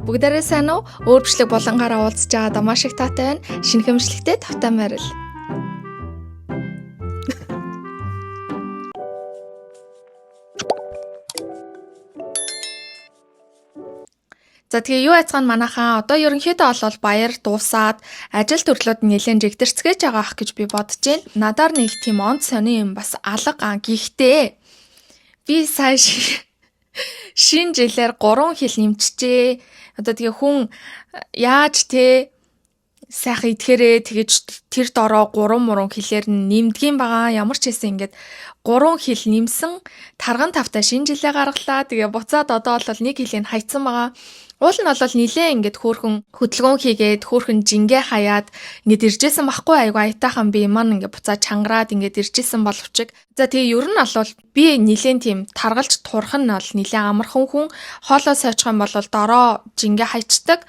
Бүгдээрээ сайн уу? Өөр бичлэг болонгаараа уулзж байгаа маш их таатай байна. Шинэ хэмжлэгтэй тавтай морил. За тэгээ юу яцгаан манайхаа одоо ерөнхийдөө бол баяр дуусаад ажил төрлүүд нэлээд жигдэрцгээж байгаа ах гэж би бодож байна. Надаар нэг тийм онц сони юм бас алга гэхдээ би сая шинэ жилээр 3 хил нэмчихжээ. Одоо тэгээ хүн яаж те сайхан идэхэрээ тэгэж тэр дороо 3 хэлээр нэмдгийм байгаа. Ямар ч хэсэн ингээд 3 хил нэмсэн тарган тавтай шинэ жилээ гаргалаа. Тэгээ буцаад одоо бол 1 хилийн хайцсан байгаа. Уул нь бол нилээ ингээд хөөхөн хөдөлгөөн хийгээд хөөхөн жингээ хаяад ингээд иржсэн байхгүй айгу аятайхан би маань ингээд буцаад чангараад ингээд иржсэн боловч. За тэгээ ер нь бол би нилээн тийм таргалж турах нь бол нилээ амархан хүн хоолоо сайжчих юм бол дороо жингээ хайчдаг.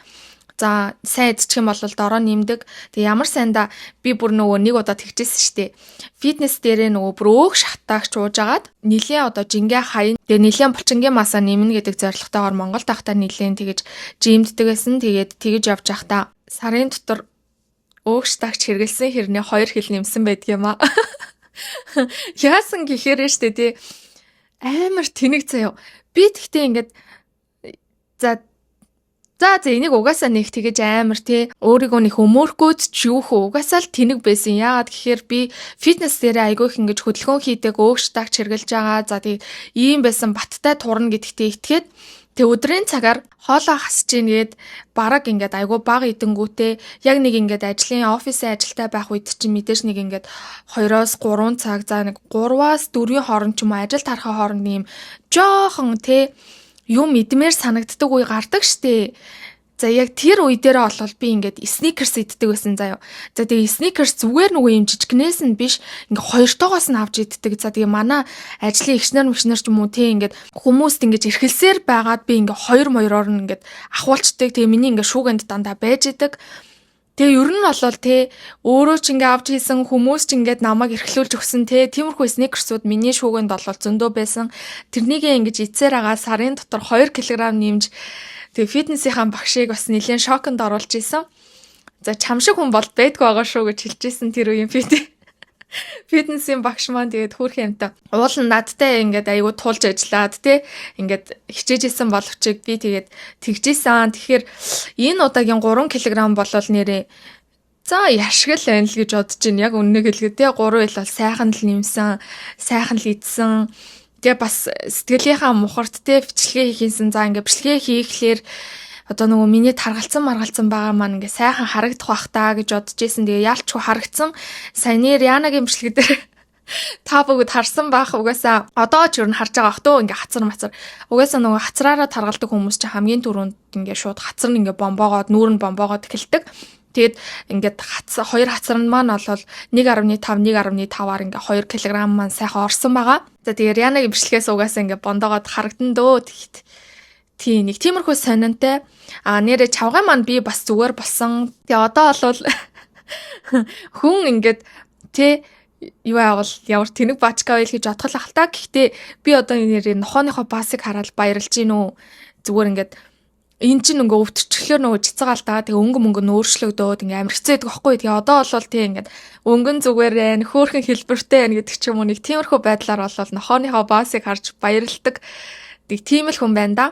За сайн эзчих юм бол дороо нэмдэг. Тэг ямар сайндаа би бүр нөгөө нэг удаа тэгчихсэн штэ. Фитнес дээрээ нөгөө бүр өөх шатаагч уужгаад нилээ одоо жингээ хаян. Тэгээ нилээ булчингийн масаа нэмнэ гэдэг зорилготойгоор Монгол тахта нилээн тэгэж жимддэг байсан. Тэгээд тэгэж явж байхдаа сарын дотор өөх шатаагч хэрэгэлсэн хэрнээ 2 хил нэмсэн байдаг юм аа. Яасан гэхээр штэ тий амар тэнэг заяа. Би тэгтээ ингээд За энийг угаасаа нэг тэгэж амар тий өөрийгөө нэг өмөрхгүйд ч юу хөө угаасаа л тэнэг байсан. Яагаад гэхээр би фитнес дээрээ айгүй их ингэж хөдөлгөөн хийдэг өөгштагч хэрглэж байгаа. За тий ийм байсан баттай турна гэдэгтээ итгээд тэг өдрийн цагаар хоолоо хасж ийн гээд бараг ингээд айгүй бага идэнгүүтээ яг нэг ингээд ажлын офисын ажилтай байх үед чинь мэдээж нэг ингээд 2-3 цаг за нэг 3-4 хооронд ч юм уу ажил тарахаа хооронд ийм жоохон тий юм идмээр санагддаг үе гардаг штэ. За яг тэр үе дээр бол би ингээд сникерс иддэг байсан заяа. За тэгээ сникерс зүгээр нөгөө юм жижигнээс нь биш ингээд хоёртоогоос нь авч иддэг. За тэгээ манай ажлын ихшнэр ч юм уу тий ингээд хүмүүст ингээд эрхэлсээр байгаад би ингээд 2-2-оор нь ингээд ахуулцдаг. Тэгээ миний ингээд шүүгэнд дандаа байж идэг. Тэгээ ер нь бол те өөрөө ч ингээ авч хийсэн хүмүүс ч ингээд намайг эрхлүүлж өгсөн те тиймэрхүү сникерсүүд миний шүүгэнд бол зөндөө байсан. Тэрнийгээ ингэж ицээр агаа сарын дотор 2 кг нэмж тэгээ фитнесийнхаа багшийг бас нэлээд шоконд оруулж исэн. За чам шиг хүн бол байдгүй байгаа шүү гэж хэлжсэн тэр үеийн фитнесийн багш маань тэгээд хөөрхөн юмтай. Уул нь надтай ингээд аягүй тулж ажиллаад те ингээд хичээжсэн боловч би тэгээд тэгжсэн. Тэгэхээр энэ удаагийн 3 кг болол нэрээ за яшгил байна л гэж бодож байна. Яг үннийг хэлгээд те 3 ил бол сайхан л нэмсэн, сайхан л идсэн. Тэгээ бас сэтгэлийнхаа мухарт те бичлэгээ хийхийнсэн. За ингээд бичлэгээ хийхлээр одоо нөгөө миний таргалцсан байгаа маань ингээ сайхан харагдах бах таа гэж бодож исэн. Тэгээ яалчгүй харагдсан. Саяны Рианагийн бичлэг дээр та бүгд харсан бах угаасаа одоо ч юу н харж байгаа бах төө ингээ хацар мацар. Угаасаа нөгөө хацраараа таргалдаг хүмүүс чинь хамгийн түрүүнд ингээ шууд хацар нь ингээ бомбоогоод нүүр нь бомбоогоод эхэлдэг. Тэгээд ингээд 2 хацар нь маань бол 1.5 1.5-аар ингээ 2 кг маань сайхан орсон байгаа. За тэгээ Рианагийн бичлэгээс угаасаа ингээ бондоогоод харагдан дөө тэгт. Тийм нэг тиймэрхүү сонинтой. Нэрэ чавгай маань би бас зүгээр болсон. Тэгээ одоо бол хүн ингээд тэ юу яавал ямар тэнэг бачка байл гэж бодхол ахaltaа. Гэхдээ би одоо нэрээ нохооныхоо басыг хараад баярлж гин үү. Зүгээр ингээд энэ чинь ингээ өвтөрчлөөр нөгөө цэцгаалтаа тэгээ өнгө нөөршлөгдөөд ингээ амирхцээд байхгүй. Тэгээ одоо бол тий ингээд өнгөн зүгээр байна, хөөхөн хэлбэртэй байна гэдэг ч юм уу нэг тиймэрхүү байдлаар бол нохооныхоо басыг харж баярлдаг. Тэг тийм л хүн байна да.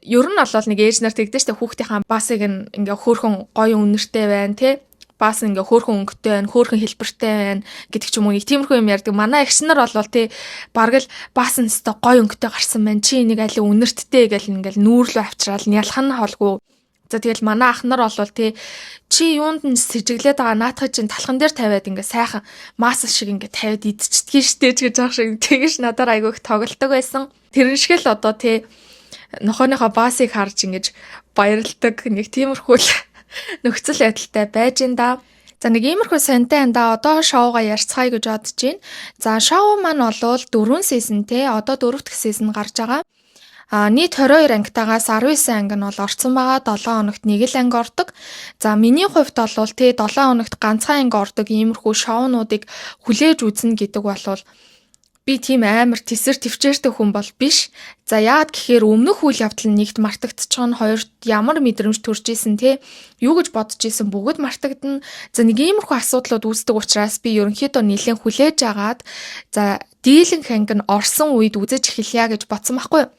Ер нь бол нэг ээж нар тэгдэж штэ хүүхдийнхаа басыг ингээ хөөхөн гоё үнэртэй байна тий бас ингээ хөөхөн өнгөтэй байна хөөхөн хэлбэртэй байна гэдэг ч юм уу нэг тиймэрхүү юм ярьдаг. Манай эгч нар бол тий бараг л бас нь өстой гоё өнгөтэй гарсан байна чи энийг али үнэрттэй гэл ингээл нүүрлөө авчраал нялх нь холгүй. За тэгэл манай ах нар бол тий чи юунд нь сэжиглээд байгаа наатах чинь талхан дээр тавиад ингээ сайхан мас шиг ингээ тавиад идчихдгийг штэ гэж аах шиг тэгэж надаар айгүй их тоглолтог байсан. Тэрэн шиг л одоо тий нохооныхоо басыг харж ингэж баярлдаг нэг тиймэрхүү нөхцөл байдалтай байж ин да. За нэг иймэрхүү сонтой энэ одоо шоуга ярьцгаая гэж бодож байна. За шоу маань бол 4 сизонтэй одоо 4 дахь сизон гарч байгаа. Нийт 22 ангитаагаас 19 анги нь бол орсон байгаа. 7 хоногт нэг л анги ордог. За миний хувьд бол тий 7 хоногт ганцхан анги ордог иймэрхүү шоунуудыг хүлээж үзнэ гэдэг бол би тийм амар тэсэр төвчээртэй хүн бол биш. За яагаад гэхээр өмнөх үйл явдал нь нэгт мартагдчихсан нь хоёрт ямар мэдрэмж төрж исэн те юу гэж бодож исэн бүгд мартагдана. За нэг иймэрхүү асуудлууд үүсдэг учраас би ерөнхийдөө нэлээд хүлээж агаад за дийлэнх анги нь орсон үед үзэж эхэлье гэж бодсон байхгүй юу.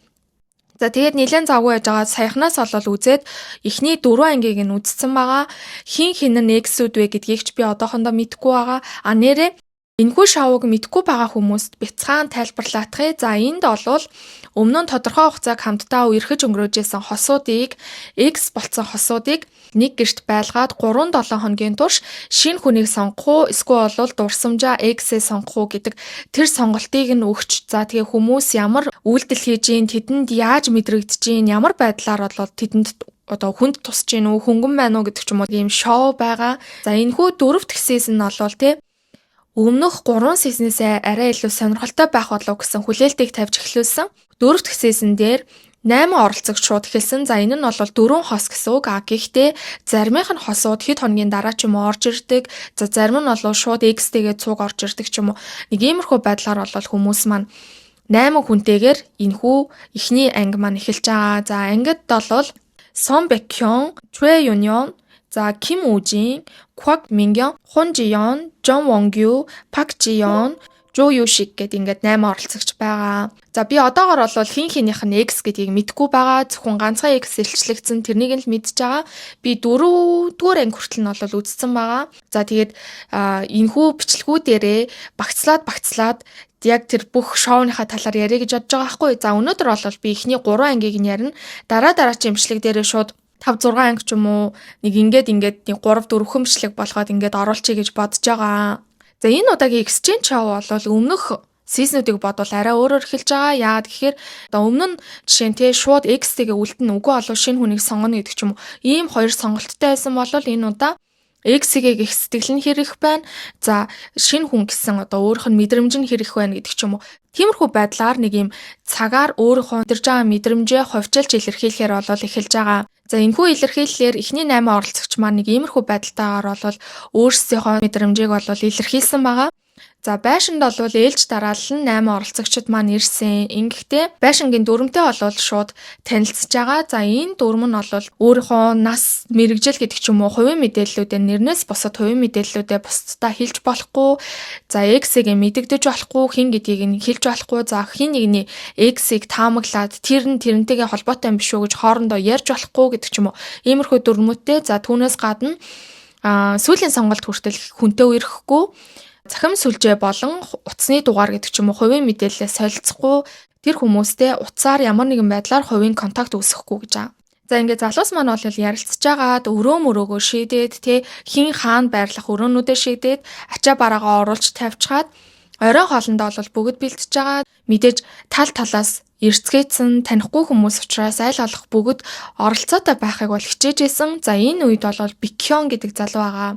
За тэгээд нэлээд завгүй байж байгаа саяхнаас олол үзээд эхний 4 ангийг нь үзсэн байгаа. Хин нь X-үүд вэ гэдгийг ч би одоохондоо мэдэхгүй байгаа. Нэрээ энэхүү шоуг мэдгүй байгаа хүмүүст бяцхан тайлбарлаадах. За энд бол өмнө нь тодорхой хугацааг хамтдаа үерхэж өнгөрөөжсэн хосуудыг X болцсон хосуудыг нэг гэрт байлгаад 3-7 хоногийн турш шинэ хүнийг сонгох уу эсвэл бол дурсамжаа X-ээ сонгох уу гэдэг тэр сонголтыг нь өгч за тэгээ хүмүүс ямар үйлдэл хийж гин тэдэнд яаж мэдрэгдэж гин ямар байдлаар бол тэдэнд одоо хүнд тусч гин үү хөнгөн байна уу гэдэг ч юм уу ийм шоу байгаа. За энэхүү 4-р сизон нь бол тий өмнөх 3 сизнээсээ арай илүү сонирхолтой байх болов гэсэн хүлээлтийг тавьж эхлүүлсэн. 4-р сизон дээр 8 оролцогч шууд эхэлсэн. За энэ нь бол 4 хос гэсэн үг. Гэхдээ заримынх нь хосууд хэд хоногийн дараа ч юм уу орж ирдэг. За зарим нь бол шууд X-тэйгээ цуг орж ирдэг ч юм уу. Нэг иймэрхүү байдлаар бол хүмүүс маань 8 хүнтэйгээр энэхүү эхний анги маань эхэлж байгаа. За ангид бол Сон Бэкхён, Чвэ Юньон, за Ким Ужин, Kwak Mingyeon, Hon Ji-yeon, Jong Won-gyu, Park Ji-yeon, Jo Yoo-shik гэдэг ингээд 8 оролцогч байгаа. За би одоогоор бол хин хинийх нь X гэдгийг мэдгүй байгаа. Зөвхөн ганцхан X илчлэгдсэн тэрнийг л мэдж байгаа. Би 4-р анги хүртэл нь бол үзсэн байгаа. За тэгээд энэхүү бичлэгүүдээрээ багцлаад яг тэр бүх шоуныхаа талаар яриа гэж бодож байгаа байхгүй. За өнөөдөр бол би эхний 3 ангийг нь ярина. Дараагийн имжлэг дээрээ шууд 5-6 анги ч юм уу нэг ингээд нэг 3-4 хөмшлэг болгоод ингээд оруулчихъя гэж бодож байгаа. За энэ удаагийн exchange show бол өмнөх сизнүүдийг бодвол арай өөрөөр эхэлж байгаа. Яагаад гэхээр одоо өмнө нь жишээ нь тий шууд X-тэйгээ үлдэн үгүй болов шинэ хүнийг сонгоно гэдэг ч юм уу. Ийм хоёр сонголттой байсан бол энэ удаа X-ийг их сэтгэл нь хэрэг байна. За шинэ хүн гэсэн одоо өөрийнх нь мэдрэмж нь хэрэг байна гэдэг ч юм уу. Тиймэрхүү байдлаар нэг юм цагаар өөрийнхөө өдөрж байгаа мэдрэмжээ хувьчилж илэрхийлэхээр бол эхэлж байгаа. За энэхүү илэрхийллээр эхний 8 оролцогч маань нэг иймэрхүү байдалтайгаар бол өөрсдийнхөө мэдрэмжийг бол илэрхийлсэн байгаа. За байшинд бол ээлж дараалал нь 8 оролцогчид маань ирсэн. Ингэхдээ байшингийн дүрмтэй бол шууд танилцж байгаа. За энэ дүрм нь бол өөрийнхөө нас мэрэгжил гэдэг ч юм уу хувийн мэдээллүүдээ нэрнээс бусад хувийн мэдээллүүдээ бусдаа хэлж болохгүй. За X-ийг мэдэгдэж болохгүй, хин гэдгийг нь хэлж болохгүй. За хин нэгний X-ийг таамаглаад тэр нь тэрнтэйгээ холбоотой юм биш үү гэж хоорондоо ярьж болохгүй гэдэг ч юм уу. Иймэрхүү дүрмүүдтэй. За түүнээс гадна сүүлийн сонголт хүртэл хүнтэй үерхэхгүй. Цахим сүлжээ болон утасны дугаар гэдэг ч юм уу хувийн мэдээлэлээ солилцохгүй тэр хүмүүстэй утсаар ямар нэгэн байдлаар хувийн контакт үүсгэхгүй гэж байгаа. За ингээд залуус маань бол ярилцж байгаад өрөөгөө шийдээд хин хаана байрлах өрөөнүүдээ шийдээд ачаа бараагаа оруулж тавьчихад оройн хоолндоо бол бүгд бэлтэж байгаа. Мэдээж тал талаас эрцгээдсэн танихгүй хүмүүс учраас аль болох бүгд оролцоотой байхыг бол хичээжсэн. За энэ үед бол Бэкхён гэдэг залуу байгаа.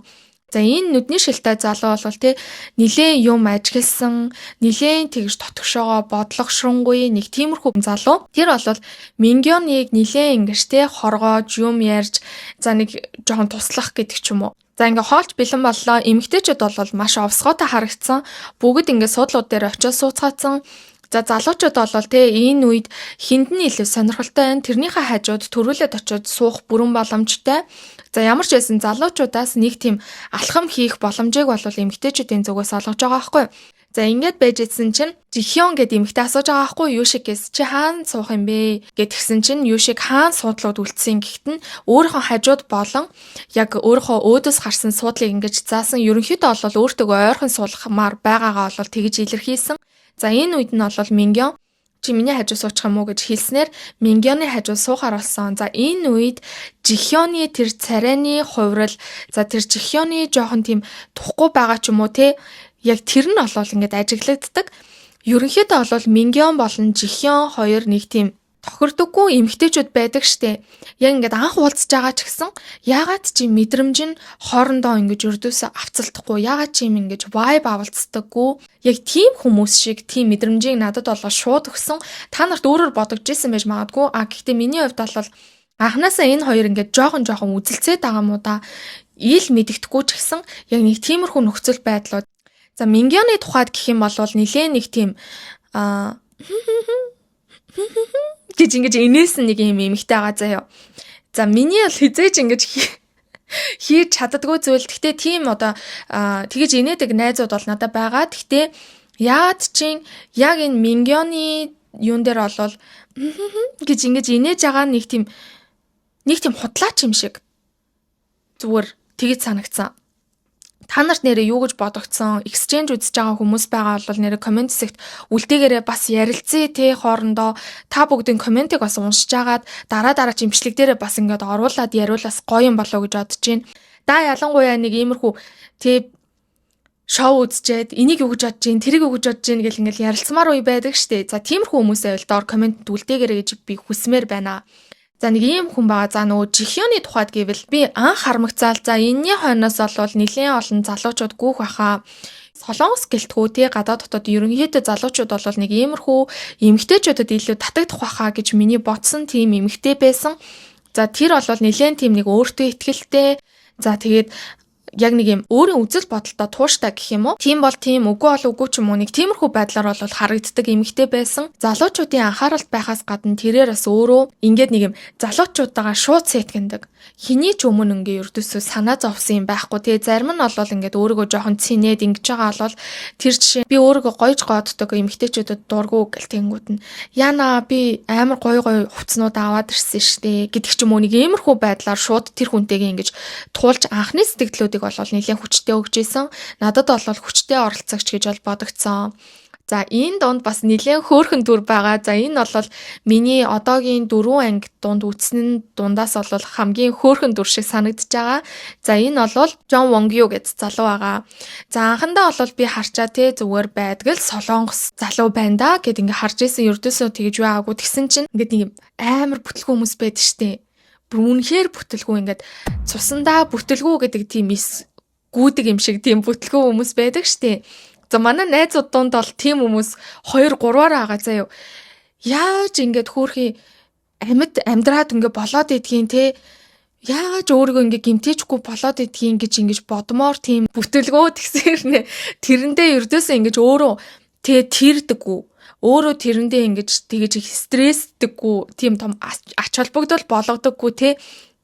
За энэ нүдний шилтэй залуу бол нилээн юм ажигласан, нилээн тэгж тотгошоогоо бодлогошронгүй нэг тиймэрхүү залуу. Тэр бол Мингёныг нилээн ингэж хоргоож юм ярьж за нэг жоохон туслах гэдэг ч юм уу. За ингээ хоолч бэлэн боллоо. Эмэгтэйчүүд бол маш овсгоотой харагдсан. Бүгд ингээ суудлууд дээр очиж сууцгаацсан. За залуучууд бол энэ үед хинд нь илүү сонирхолтой байна. Тэрнийхээ хажууд төрүүлээд очиод суух бүрэн боломжтой. За ямар ч байсан залуучуудаас нэг тийм алхам хийх боломжийг бол эмэгтэйчүүдийн зүгээс олгож байгаа байхгүй юу? За ингээд байж идсэн чинь Жихён гэдэг эмэгтэй асууж байгаа байхгүй юу? Юшикээс чи хаана суух юм бэ? Гэдгсэн чинь Юшик хаана суудлууд үлдсэн гэхэд нь өөрийнхөө хажууд болон яг өөрийнхөө өөдөөс гарсан суудлыг ингэж заасан. Ерөнхийдөө бол өөртөө ойрхон суулгамаар байгаагаа бол тэгж илэрхийлсэн. За энэ үед нь бол Мингён чи миний хажуу суучих юм уу гэж хэлснээр Мингёны хажуу суухаар болсон. За энэ үед Жихёны тэр царайны хувирал за тэр Жихёны жоохон тийм тухгүй байгаа ч юм уу яг тэр нь бол ингээд ажиглагддаг. Ерөнхийдөө бол Мингён болон Жихён хоёр нэг тийм тохирдоггүй эмэгтэйчүүд байдаг штэ. Яг ингээд анх уулзж байгаа ч гэсэн яагаад чи мэдрэмж нь хоорондоо ингэж өрдөөсө авцалдахгүй яагаад чи юм ингэж vibe авалцдаггүй яг тийм хүмүүс шиг тийм мэдрэмжийг надад бол шууд өгсөн. Та нарт өөрөөр бодогдож исэн байж магадгүй. Гэхдээ миний хувьд бол анханасаа энэ хоёр ингээд жоохон үзэлцээд байгаа юм уу да. Ил мэддэхгүй ч гэсэн яг нэг тиймэрхүү нөхцөл байдлууд За Мингёны тухайд гэх юм бол нэлээд нэг тийм гэж ингэж инээсэн нэг юм эмэгтэй байгаа заяа. За миний бол хизээж ингэж хийж чаддаггүй зүйл. Гэхдээ тийм одоо тэгэж инээдэг найзууд бол надад байгаа. Гэхдээ яад чин яг энэ Мингёны юун дээр болвол гэж ингэж инээж байгаа нэг тийм худлаач юм шиг зүгээр тэгэж санагдсан. Та нарт нэрээ юу гэж бодогдсон? Exchange үзэж байгаа хүмүүс байгаа бол нэрээ комент хэсэгт үлдээгээрээ бас ярилцъя те хоорондоо. Та бүгдийн комментиг бас уншиж агаад дараа чимчлэг дээрээ бас ингээд оруулаад яриулаас гоё юм болоо гэж бодож байна. Да ялангуяа нэг иймэрхүү те шоу үзчихэд энийг юу гэж бодож гин тэрийг юу гэж бодож гин гэл ингээд ярилцмаар үе байдаг штэ. За тиймэрхүү хүмүүсээ бол доор коммент үлдээгээрээ гэж би хүсмээр байна. За нэг ийм хүн байгаа. За нөгөө Жихёны тухайд гэвэл би анх хармагцаал. За энэний хойноос бол нэлээд олон залуучууд гүүх баха. Солонгос гэлтгүү тий гадаад дотоод ерөнхийдөө залуучууд бол нэг иймэрхүү эмэгтэйчүүдэд илүү татагдах баха гэж миний бодсон тийм эмэгтэй байсан. За тэр бол нэлээд тийм нэг өөртөө ихтгэлтэй. За тэгээд яг нэг юм өөрийн үзэл бодолтой тууштай гэх юм уу? Тийм бол тийм, үгүй бол үгүй ч юм уу нэг тиймэрхүү байдлаар бол харагддаг эмэгтэй байсан. Залуучуудын анхааралд байхаас гадна тэрээр бас өөрөө ингээд нэг юм залуучуудаагаа шууд сэтгэндэг. Хэний ч өмнө ингээ ердөөсөө санаа зовсон юм байхгүй. Тэгээ зарим нь бол ингээд өөрийгөө жоохон цэнээд ингэж байгаа бол тэр жишээ би өөрийгөө гойж гооддог эмэгтэйчүүдэд дургу гэлтэнгүүд нь яна би амар гой хувцнууд аваад ирсэн штэ гэдэг ч юм уу нэг иймэрхүү байдлаар шууд тэр хүнтэйгээ ингэж туулж анхны сэтгэлдлүүдийг бол нэлээд хүчтэй өгч исэн. Надад бол хүчтэй оролцогч гэж бол бодогдсон. За энэ донд бас нэлээд хөөрхөн дүр байгаа. За энэ бол миний одоогийн 4 анги дунд үтсэн дундаас бол хамгийн хөөрхөн дүр шиг санагдаж байгаа. За энэ бол Жон Вонгю гэж залуу байгаа. За анхандаа бол би харчаа те зүгээр байдгал солонгос залуу байна да гэд ингээ харж исэн ердөөсөө тэгж байгаагүй. Тэгсэн чинь ингээд нэг амар бүтлгүй хүмүүс байдаг штэ. Үнэхээр бүтлгүй ингээд цусандаа бүтлгүй гэдэг тийм гүдэг юм шиг тийм бүтлгүй хүмүүс байдаг штэ. За манай найзууд донд бол тийм хүмүүс 2-3-аар байгаа заяа. Яаж ингээд хөөрхий амьд амьдраад ингээ болоод идгийн те яаж өөрийгөө ингээ гимтээчгүй болоод идгийн гэж бодмоор тийм бүтэлгөө тэгсэрнэ. Тэрэндээ ердөөсөө ингэж өөрөө тэрдэггүй. Өөрөө тэрэндээ ингэж тэгэж их стрессдэггүй. Тийм том ач холбогдол болгодоггүй те.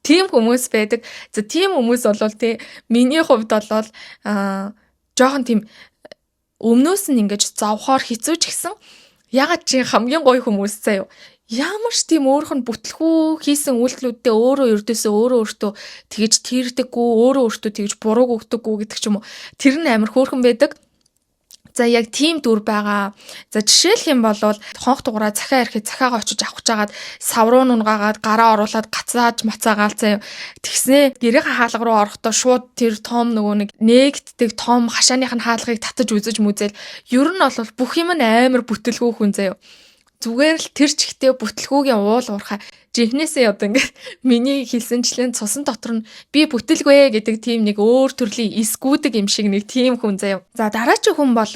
Тийм хүмүүс байдаг. За тийм хүмүүс бол те миний хувьд бол жоохон тийм өмнөөс нь ингэж зовхоор хэцүүч гисэн. Ягаад чи хамгийн гоё хүмүүс заяа. Ямар ч тийм өөрөх нь бүтлэхүү хийсэн үйлдэлүүддээ өөртөө тэгж тэрдэггүй, өөртөө тэгж бурууг өгдөггүй гэдэг ч юм уу. Тэр нь амар хөөрхөн байдаг. За яг тийм дүр байгаа. За жишээлх юм бол хонх дугаараа захиа ирэхэд захиагаа очиж авах чагаад савруу нунгаагаад гараа оруулаад гацааж мацаагаал заяа. Тэгснээ гэрийн хаалга руу орохдоо шууд тэр том нөгөө нэг нээгддэг том хашааных нь хаалгыг татаж үзэж мүзэл. Ер нь бол бүх юм амар бүтэлгүй хүн заяа. Зүгээр л тэр чигтээ бүтлгүүгийн уул уурхай жинхнээсээ одоо ингээд миний хэлсэнчлэн цусан дотор нь би бүтэлгүй гэдэг тийм нэг өөр төрлийн эсгүүдэг юм шиг нэг тийм хүн заяа. За дараагийн хүн бол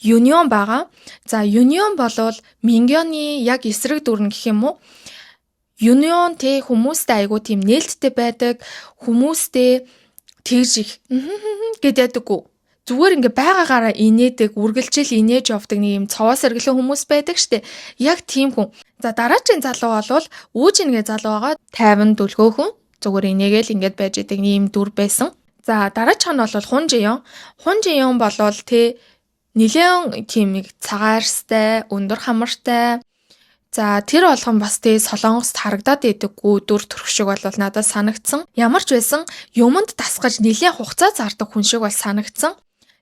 Юнион байгаа. За Юнион бол Мингёны яг эсрэг дүрн гэх юм уу? Юнион те хүмүүстэй айгуу тийм нээлттэй байдаг. Хүмүүстэй тэгж их гэдэггүй. Зүгээр ингээ байгаагаараа инээдэг, үргэлжил инээж явдаг нэг юм цовоо сэргэлэн хүмүүс байдаг штэ. Яг тийм хүн. За дараагийн залуу бол үүжингээ залуу байгаа. 50 дүлгөөхөн. Зүгээр инээгээл ингээд байж идэг ийм дүр байсан. За дараачих нь бол Хунжион. Хунжион бол те нэлээд тийм нэг цагаарстай, өндөр хамартай. За тэр болгон бас те солонгост харагдаад идэггүй дүр төрх шиг бол надад санагдсан. Ямар ч байсан юмд дасгаж нэлээд хугацаа зардаг хүн шиг бол санагдсан.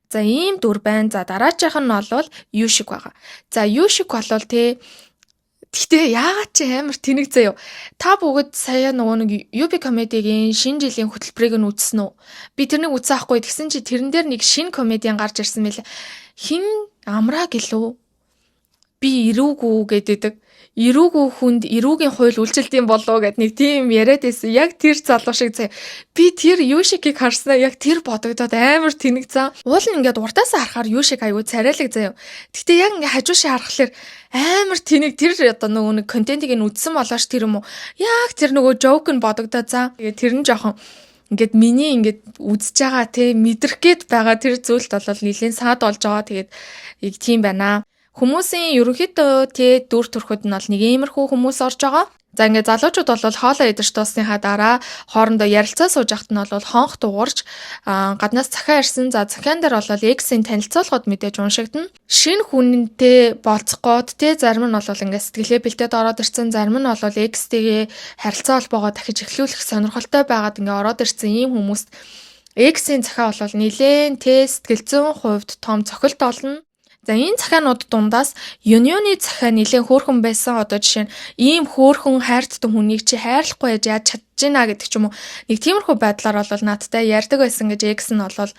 За ийм дүр байна. За дараачих нь бол Юшик байгаа. За Юшик бол те гэхдээ яагаад ч амар тэнэг заяа. Та бүгд сая нөгөө нэг UB комедигийн шинэ жилийн хөтөлбөрийг нь үзсэн үү? Би тэрнийг үзсэн ахгүй. Тэгсэн чи тэрэн дээр нэг шинэ комедиан гарч ирсэн мэлээ. Хин амраа гэлөө? Би ирүүгүү гэдэг. Ирүүгүү хүнд ирүүгийн хууль үйлчлэлтийн болов гэд нэг тийм яриад байсан. Яг тэр залуу шиг заяа. Би тэр Юшикийг харснаа яг тэр бодогдоод амар тэнэг заа. Уул нь ингээд уртаасаа харахаар Юшик аягүй царайлаг заяа. Гэтэ яг ингээд хажуушаа харахаар амар тэнэг тэр одоо нөгөө нэг контентийг нь үзсэн болооч тэр юм уу. Яг тэр нөгөө жоок нь бодогдоо заа. Тэгээ тэр нь жоохон ингээд миний ингээд үзэж байгаа те мэдрэх гээд байгаа тэр зүйлд бол нэлийн саад болж байгаа. Тэгээд яг тийм байна. Хүмүүсийн ерөнхийдөө те дүр төрхөд нь бол нэг иймэрхүү хүмүүс орж байгаа. За ингээд залуучууд бол хоолоо идэж дуусныхаа дараа хоорондоо ярилцаа сууж ахт нь бол хонх дуурж гаднаас захиа ирсэн. За захиан дээр бол X-ийн танилцуулгад мэдээж уншигдана. Шинэ хүнтэй болцохгүйд те зарим нь бол ингээд сэтгэлээ бэлдээд ороод ирсэн, зарим нь бол X-тэйгээ харилцаа холбоогоо дахиж эхлүүлэх сонирхолтой байгаад ингээд ороод ирсэн ийм хүмүүст X-ийн захиа бол нэлээд те сэтгэл зүйн хувьд том цохилт олно. За энэ захианууд дундаас Union-ы захиа нэлээд хөөрхөн байсан. Одоо жишээ нь ийм хөөрхөн хайрцагтай хүнийг чи хайрлахгүй яаж чадчихна гэдэг ч юм уу. Нэг тиймэрхүү байдлаар бол надтай ярьдаг байсан гэж X нь бол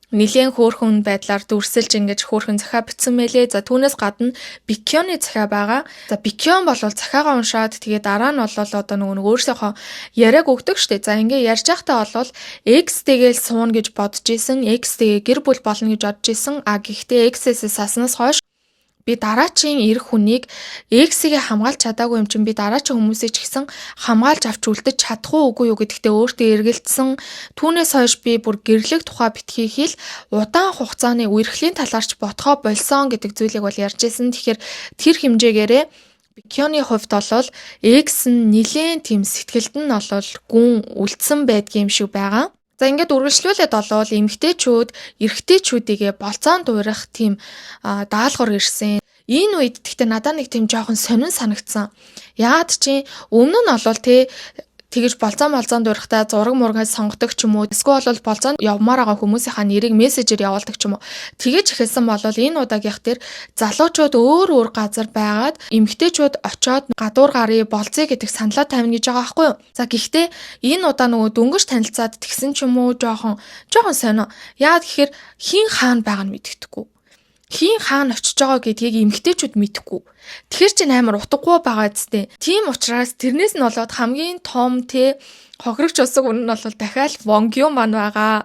нэлээд хөөрхөн байдлаар дүрсэлж ингэж хөөрхөн захиа бичсэн мэлээ. За түүнээс гадна Bikyon-ы захиа байгаа. За Bikyon бол захиагаа уншаад тэгээ дараа нь бол одоо нөгөө өөрсөөхөө яриаг өгдөг штеп. За ингээ ярьж байхдаа бол X тэгэл суун гэж бодож исэн. X тэгээ гэр бүл болно гэж бодож исэн. Гэхдээ X-ээс саснаас хойш би дараачийн ирэх хүнийг X-ийг хамгаалж чадаагүй юм чинь би дараачийн хүмүүсийг ч гэсэн хамгаалж авч үлдэж чадах уугүй юу гэдэгтээ өөртөө эргэлдсэн. Түүнээс хойш би бүр гэрлэх тухай битгий хэл удаан хугацааны үерхлийн талаарч ботхоо болсон гэдэг зүйлийг бол ярьж байсан. Тэгэхээр тэр хэмжээгээрээ Bikyon-ы хувьд бол X нь нэлээд тийм сэтгэлд нь бол гүн үлдсэн байдгийн юм шиг байгаа. За ингээд үргэлжлүүлээд болвол эмэгтэйчүүд эрэгтэйчүүдийгээ болцоонд дуурах тийм даалгавар ирсэн. Энэ үед гэхдээ надад нэг тийм жоохон сонин санагдсан. Яад чи өмнө нь бол тэгэж болцоон дуурахтаа зураг мургаас сонгодог ч юм уу. Эсвэл бол болцоонд явмаар байгаа хүмүүсийнхаа нэрийг мессежээр явуулдаг ч юм уу. Тэгэж эхэлсэн бол энэ удаагийнх дээр залуучууд өөр газар байгаад эмэгтэйчүүд очоод гадуур гарыг болцъё гэдэг саналаа тавина гэж байгаа байхгүй юу. За гэхдээ энэ удаа нөгөө дөнгөж танилцаад тэгсэн ч юм уу жоохон сонио. Яагаад гэхээр хин хаана байгаа нь мэддэхгүй. Хин хаана очиж байгаа гэдгийг эмэгтэйчүүд мэдэхгүй. Тэгэхэр чинь амар утгагүй байгаа зү. Тийм учраас тэрнээс нь болоод хамгийн том хохирогч усаг үнэн нь бол дахиад Wongyo маань байгаа.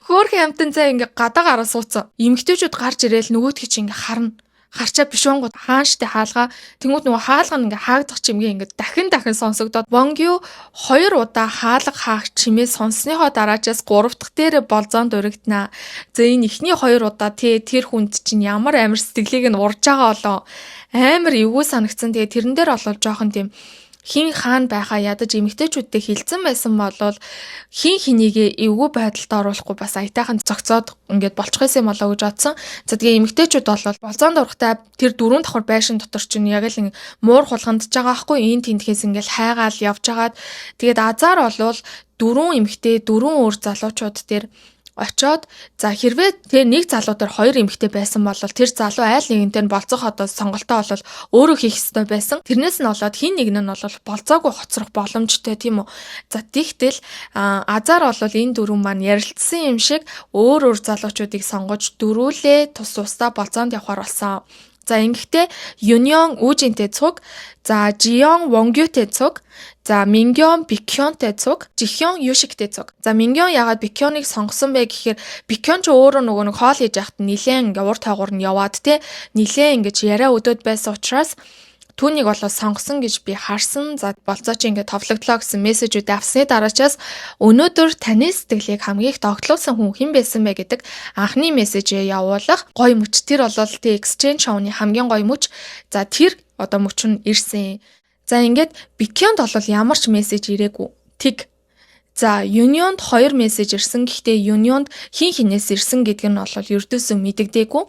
Хөөрхөн амтан цай ингээ гадаа гараа сууцсан. Эмэгтэйчүүд гарч ирээл нөгөөдгий чинь ингээ харна. Харчаа бишонгууд хаан штэ хаалгаа. Тэнгүүд нөгөө хаалга нь ингээ хаагдах чимгээ ингээ дахин сонсогдоод Wongyo 2 удаа хаалга хаах чимээ сонссныхоо дараачаас 3 дахь дээр болзоонд урагдана. За энэ ихний 2 удаа тэр хүнд чинь ямар амар сэтгэлийг нь урж байгаа болоо. Амар эвгүй санагдсан. Тэгээ тэрэн дээр болол жоохон тийм хин хаан байхаа ядаж эмэгтэйчүүдтэй хилцэн байсан болвол хин хинийгээ эвгүй байдалд оруулахгүй бас аятайхан зогцоод ингээд болчихсон юм болоо гэж бодсон. За тэгээ эмэгтэйчүүд бол болзоонд урахтай тэр 4 давхар байшин дотор чинь яг л муур хулгандж байгаа аахгүй энэ тентхээс ингээд хайгаал явж хагаад тэгээд азар болвол 4 эмэгтэй 4 өөр залуучууд дээр очоод за хэрвээ тэр нэг залуу дээр 2 эмэгтэй байсан бол тэр залуу айл нэгэнтэй болцох одоо сонголтоо бол өөрөө хийх ёстой байсан. Тэрнээс нь болоод хин нэг нь бол болцоогүй хоцрох боломжтой тийм үү. За тэгтэл азар бол энэ дөрвөн маань ярилцсан юм шиг өөр залуучуудыг сонгож дөрүүлээ тус тусдаа болцоонд явахар болсон. За ингэхдээ Union Ujinтэй цуг, за Jiyeon Wongyoтэй цуг, за Mingyeon Bikyonтэй цуг, Jihyeon Yushikтэй цуг. За Mingyeon ягаад Bikyonыг сонгосон бэ гэхээр Bikyon ч өөрөө нөгөө нэг хоол хийж яхад нилээн ингээ урт тайгуур нь яваад нилээн ингэж яриа өдөөд байсан учраас түүнийг болоо сонгосон гэж би харсан. За болцоо чи ингээд товлогдлоо гэсэн мессежүүд авсны дараачаас өнөөдөр таны сэтгэлийг хамгийн их тогтлуулсан хүн хэн байсан бэ гэдэг анхны мессежээ явуулах гой мөч. Тэр бол exchange show-ны хамгийн гой мөч. За тэр одоо мөч нь ирсэн. За ингээд Bikyon-д бол ямар ч мессеж ирээгүй. Тэг. За Union-д 2 мессеж ирсэн. Гэхдээ Union-д хин хинээс ирсэн гэдэг нь бол ердөөсөө мэдэгдээгүй.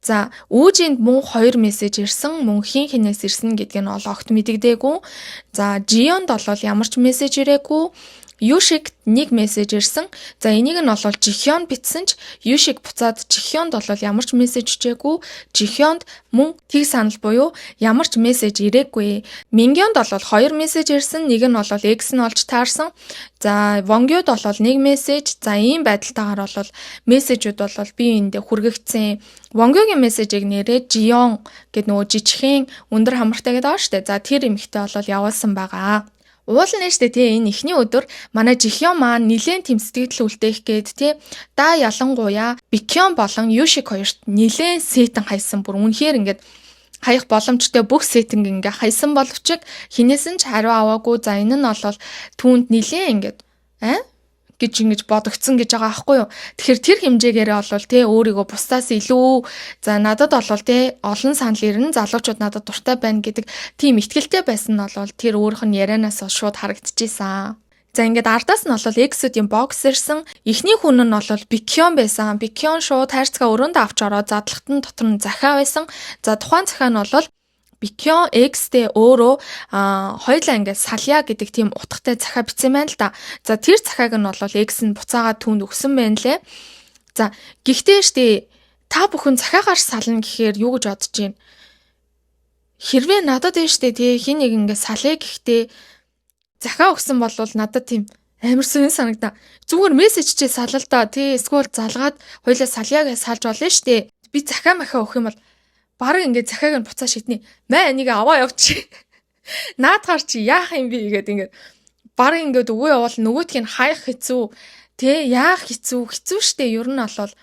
За Ujin-д мөн 2 мессеж ирсэн, мөн хин хинээс ирсэн гэдг нь огт мэдэгдээгүй. За Jiyeon-д бол ямар ч мессеж ирээгүй. Yushik 1 мессеж ирсэн. За энийг нь бол Jihyeon бичсэн ч Yushik буцаад Jihyeon-д бол ямар ч мессеж ичээгүй. Jihyeon-д мөн тэг санал буюу ямар ч мессеж ирээгүй. Mingyeon-д бол 2 мессеж ирсэн. Нэг нь бол X нь олж таарсан. За Wongyo-д бол 1 мессеж. За ийм байдалтайгаар бол мессежүүд бол би эндээ хүргэгдсэн. Wongyo-гийн мессежийг нэрээ Jiyeon гэдэг нөгөө жижигхэн өндөр хамартай гэдэг аа штэ. За тэр эмэгтэй бол явуулсан байгаа. Уул нээштэй энэ ихний өдөр манай Jihyeon маань нилээн тэм сэтгэл үлдээх гээд да ялангуяа Bikyon болон Yushik хоёрт нилээн сэтэн хайсан бүр үнэхээр ингээд хаях боломжтой бүх сэтэнг ингээ хайсан боловч хинээс нь ч хариу аваагүй. За энэ нь бол түүнд нилээн ингээд гэж ингэж бодогдсон гэж байгаа байхгүй юу. Тэгэхээр тэр хэмжээгээрээ болвол те өөрийгөө бусдаас илүү за надад болвол те олон санал ирнэ, залуучууд надад дуртай байна гэдэг тийм ихтгэлтэй байсан нь болвол тэр өөрийнх нь ярианаас шууд харагдчихсан. За ингээд ардаас нь болвол X-ийн бокс ирсэн. Эхний хүн нь болвол Бикён байсан. Бикён шууд хайрцгаа өрөөндөө авч ороод задлахтан дотор нь захаа байсан. За тухайн захаа нь болвол Бикён X-тэй өөрөө хоёулаа ингээд салья гэдэг тийм утгатай захаа бичсэн байна л да. За тэр захааг нь болвол X нь буцаагаад түүнд өгсөн байна лээ. За гэхдээ штэ та бүхэн захаагаар сална гэхээр юу гэж бодож байна? Хэрвээ надад штэ тий хин нэг ингээд салъя гэхдээ захаа өгсөн бол надад тийм амар сонь санагдаа. Зүгээр мессеж чи салал да тий эсвэл залгаад хоёулаа салья гэж салж болно штэ. Би захаа махаа өгөх юм бол бараг ингээд захааг нь буцаа шиднэ. Маа энийг аваа явчих. Наадгаар чи яах юм бэ гэдэг ингээд бараг ингээд өгөө явал нөгөөтг нь хаях хэцүү. Тэ яах хэцүү штэ. Ер нь болвол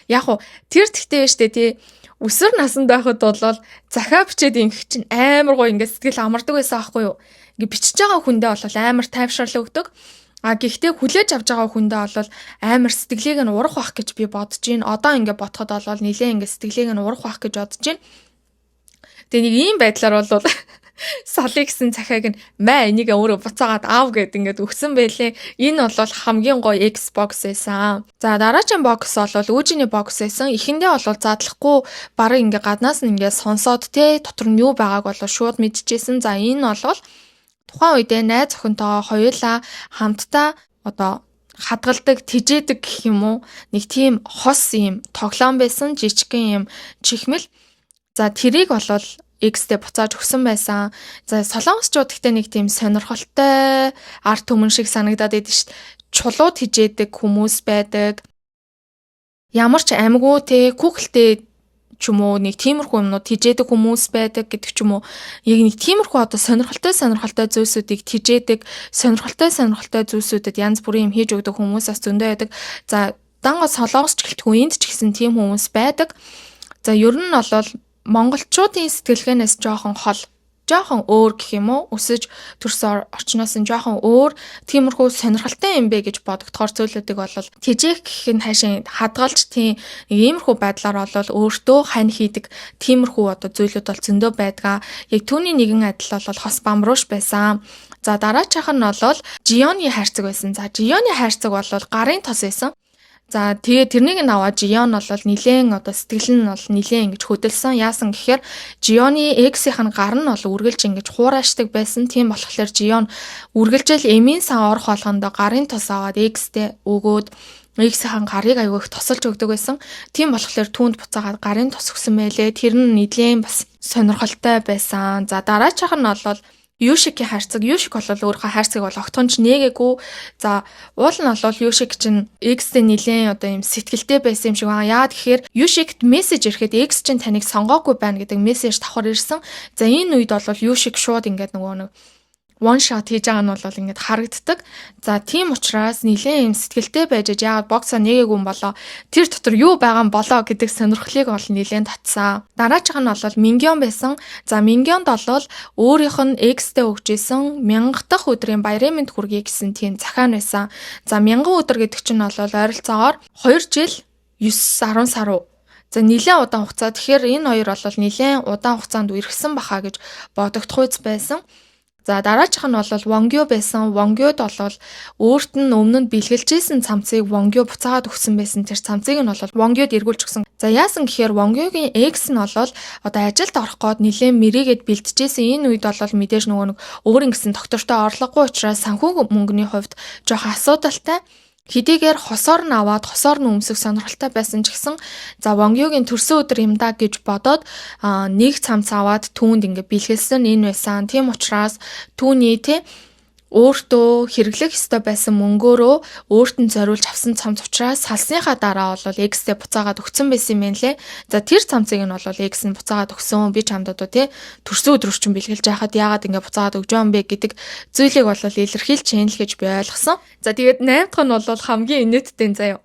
яг уу тэр тэгтэй штэ тий өсвөр наснд байхад болвол захаа бичээд ингэх чинь амар гоо ингээд сэтгэл амардаг байсан аахгүй юу. Ингээд бичиж байгаа хүндээ болвол амар тайвшрал өгдөг. Гэхдээ хүлээж авч байгаа хүндээ болвол амар сэтгэлийг нь урах байх гэж би бодож байна. Одоо ингээд бодоход болвол нилээн ингээд сэтгэлийг нь урах байх гэж бодож байна. Тэгээ нэг ийм байдлаар болвол салъя гэсэн захааг нь маа энийг өөрөө буцаагаад аав гэд ингээд өгсөн байлээ. Энэ бол хамгийн гоё Xbox байсан. За дараагийн бокс бол үүжиний бокс байсан. Эхэндээ бол задлахгүй барыг ингээд гаднаас нь ингээд сонсоод те дотор нь юу байгааг бол шууд мэдчихсэн. За энэ бол тухайн үедээ найз охинтойгоо хоёулаа хамтдаа одоо хадгалдаг, тижээдэг гэх юм уу. Нэг тийм хос юм тоглоом байсан, жижигхэн юм чихмэл. За тэрийг болвол X-тэй буцааж өгсөн байсан. За солонгосчууд гэхдээ нэг тийм сонирхолтой арт түмэн шиг санагдаад идэв шүү дээ. Чулуу тижээдэг хүмүүс байдаг. Ямар ч амгүй те Google-тэй ч юм уу нэг тиймэрхүү юмнууд тижээдэг хүмүүс байдаг гэдэг ч юм уу. Яг нэг тиймэрхүү одоо сонирхолтой зүйлсүүдийг тижээдэг, сонирхолтой зүйлсүүдэд янз бүрийн юм хийж өгдөг хүмүүсээс зөндөө байдаг. За дангас солонгосч гэлтгүй энд ч гэсэн тийм хүмүүс байдаг. За ер нь бол монголчуудын сэтгэлгээнээс жоохон өөр гэх юм уу өсөж төрсөн орчноос нь жоохон өөр тиймэрхүү сонирхолтой юм бэ гэж бодогдохоор зүйлүүдийг бол тижээх гэх нь хаашаа хадгалж тийм иймэрхүү байдлаар бол өөртөө хань хийдэг тиймэрхүү одоо зүйлүүд бол зөндөө байдгаа. Яг түүний нэгэн адил бол хос бамруулш байсан. За дараачих нь бол Жионы хайрцаг байсан. За Жионы хайрцаг бол гарын тос байсан. За тэгээ тэрнийг нь аваад Жион бол нилээн одоо сэтгэл нь бол нилээн ингэж хөдөлсөн. Яасан гэхээр Жионы X-ийн гар нь бол үргэлж ингэж хуурайшдаг байсан. Тийм болохоор Жион үргэлжэл эмийн сан орох болгондоо гарын тос аваад X-тэй өгөөд X-ийн гарыг аягүй их тосолж өгдөг байсан. Тийм болохоор түүнд буцаагаад гарын тос өгсөн байлээ. Тэр нь нилээн бас сонирхолтой байсан. За дараачих нь бол Юшикийн хайрцаг. Юшик бол өөрийнхөө хайрцаг бол огтхонч нээгээгүй. За уул нь бол Юшик чинь X-тэй нилээн одоо юм сэтгэлтэй байсан юм шиг байна. Яагаад гэхээр Юшикт мессеж ирэхэд X чинь таныг сонгоогүй байна гэдэг мессеж давхар ирсэн. За энэ үед бол Юшик шууд ингээд нөгөө нэг one shot хийж байгаа нь бол ингээд харагддаг. За тийм учраас нилээн юм сэтгэлтэй байж яагаад боксоо нээгээгүй юм болоо. Тэр дотор юу байгаа юм болоо гэдэг сонирхлыг бол нилээн татсан. Дараачих нь бол Мингён байсан. За Мингёнд бол өөрийнх нь X-тэй өгчээсэн 1000 дахь өдрийн баярын мэнд хүргэе гэсэн тийм захаа нь байсан. За 1000 өдөр гэдэг чинь бол ойролцоогоор 2 жил 9-10 сар. За нилээн удаан хугацаа. Тэгэхээр энэ хоёр бол нилээн удаан хугацаанд үерхсэн баха гэж бодогдох үз байсан. За дараачих нь бол Вонгё байсан. Вонгёд бол өөрт нь өмнө нь бэлгэлжсэн цамцыг Вонгё буцаагаад өгсөн байсан. Тэр цамцыг нь бол Вонгёд эргүүлж өгсөн. За яасан гэхээр Вонгёгийн X нь бол одоо ажилд орох гээд нилээн мэрийгээд бэлтжижсэн. Энэ үед бол мэдээж нөгөө нэг өөрийн гэсэн доктортой орлогогүй учраас санхүү мөнгөний хувьд жоохон асуудалтай. Хэдийгээр хосоор нь аваад хосоор нь өмсөх сонирхолтой байсан ч гэсэн за Вонгёгийн төрсөн өдөр юм да гэж бодоод нэг цамц аваад түүнд ингээ бэлгэлсэн энэ байсан. Тийм учраас түүний өөртөө хэрэглэх ёстой байсан мөнгөөрөө өөрт нь зориулж авсан цамц учраас салсныхаа дараа бол X-тэй буцаагаад өгсөн байсан юм байна лээ. За тэр цамцыг нь бол X нь буцаагаад өгсөн. Би чамд одоо төрсөн өдрөөр чинь бэлгэлж байхад яагаад ингээ буцаагаад өгж байгаа юм бэ гэдэг зүйлийг бол илэрхийлж чинь л гэж би ойлгосон. За тэгээд 8 дахь нь бол хамгийн инээдтэй заяа.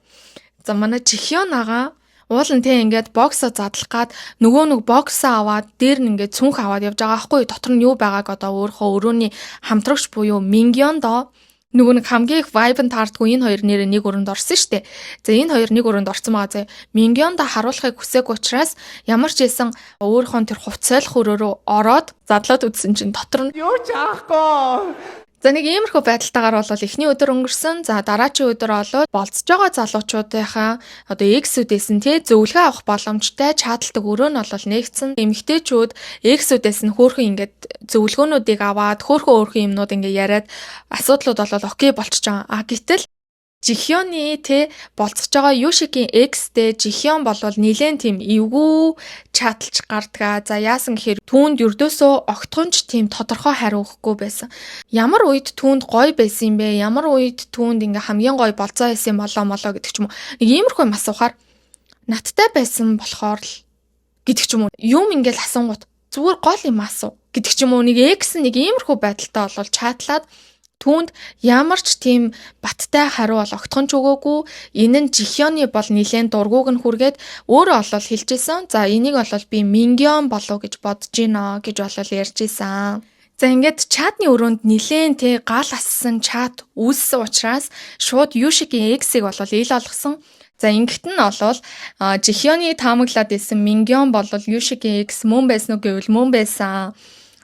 За манай Чихён агаа уулын ингээд боксоо задлах гад нөгөө боксоо аваад дээр нь ингээд цүнх аваад явж байгаа байхгүй. Дотор нь юу байгааг одоо өөрөө өрөөний хамтрагч буюу Мингёндо Нөгөө нэг хамгийн их vibe нь таардгүй энэ хоёр нэр нэг өрөнд орсон шүү дээ. За энэ хоёр нэг өрөнд орсон байгаа зэ. Мингионда харуулахыг хүсээгүй учраас ямар ч хэлсэн өөрийнхөө тэр хувцайлах өрөөрөө ороод задлаад үтсэн чинь дотор нь юу ч аахгүй. за нэг иймэрхүү байдалтайгаар бол эхний өдөр өнгөрсөн. За дараачийн өдөр олоод болцож байгаа залуучуудынхаа одоо эксүүдээс нь тий зөвлөгөө авах боломжтой чадалтай өрөө нь бол нэгдсэн. Эмэгтэйчүүд эксүүдээс нь хөөрхөн ингээд зөвлөгөөнүүдийг аваад хөөрхөн өөрхөн юмнууд ингээд яриад асуудлууд бол окей болчихж байгаа. А гэтэл Жихёны те болцож байгаа Юшигийн экстэй Жихён болвол нилээн тийм эвгүй чадалж гардгаа. За яасан гэхээр түүнд ердөөсөө огтхонч тийм тодорхой хариу өгөхгүй байсан. Ямар үед түүнд гоё байсан юм бэ? Ямар үед түүнд ингээ хамгийн гоё болцоо байсан молоо гэдэг ч юм уу. Нэг иймэрхүү юм асуухаар надтай байсан болохоор л гэдэг ч юм уу. Юм ингээл асуунгууд зүгээр гол юм асуу гэдэг ч юм уу. Нэг экс нэг иймэрхүү байдалтай болвол чатлаад түүнд ямар ч тийм баттай хариу бол огтхонч өгөөгүй. Энэ нь Жихёны бол нилээн дургууг нь хүргээд өөрөө олол хэлжсэн. За энийг олол би Мингён болов гэж бодож гинэ гэж олол ярьжсэн. За ингээд чатны өрөөнд нилээн те гал ассан чат үүссэн учраас шууд Юшигийн эксийг болол ил олгосон. За ингэт нь олол Жихёны таамаглаад исэн Мингён болол Юшигийн экс мөн байсан уу гэвэл мөн байсан.